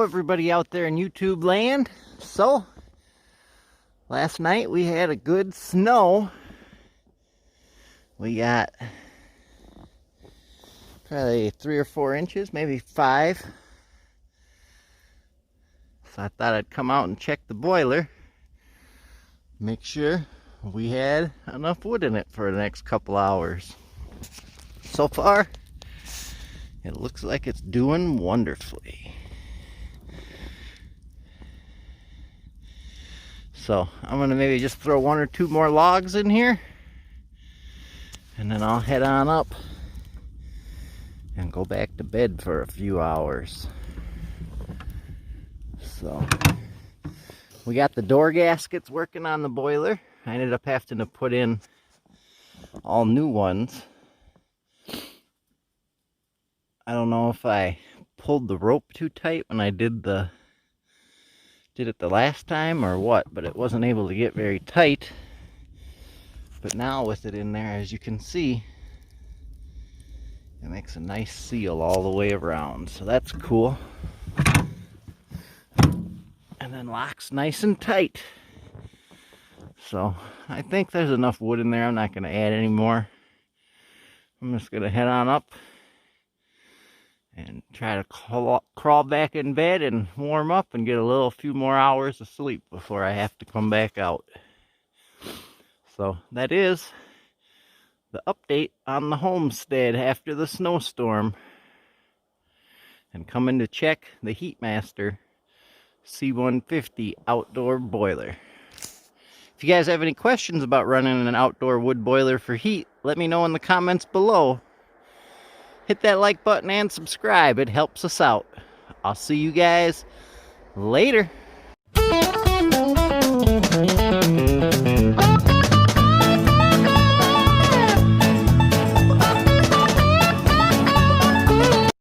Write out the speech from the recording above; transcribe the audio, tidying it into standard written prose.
Hello everybody out there in YouTube land. So last night we had a good snow. We got probably 3 or 4 inches, maybe 5. So I thought I'd come out and check the boiler, make sure we had enough wood in it for the next couple hours. So far it looks like it's doing wonderfully. So I'm gonna maybe just throw 1 or 2 more logs in here, and then I'll head on up and go back to bed for a few hours. So we got the door gaskets working on the boiler. I ended up having to put in all new ones. I don't know if I pulled the rope too tight when I did it the last time or what, but it wasn't able to get very tight. But now with it in there, as you can see, it makes a nice seal all the way around, so that's cool. And then locks nice and tight. So I think there's enough wood in there. I'm not going to add any more. I'm just going to head on up and try to crawl back in bed and warm up and get a few more hours of sleep before I have to come back out. So that is the update on the homestead after the snowstorm. And coming to check the Heatmaster C150 outdoor boiler. If you guys have any questions about running an outdoor wood boiler for heat, let me know in the comments below. Hit that like button and subscribe. It helps us out. I'll see you guys later.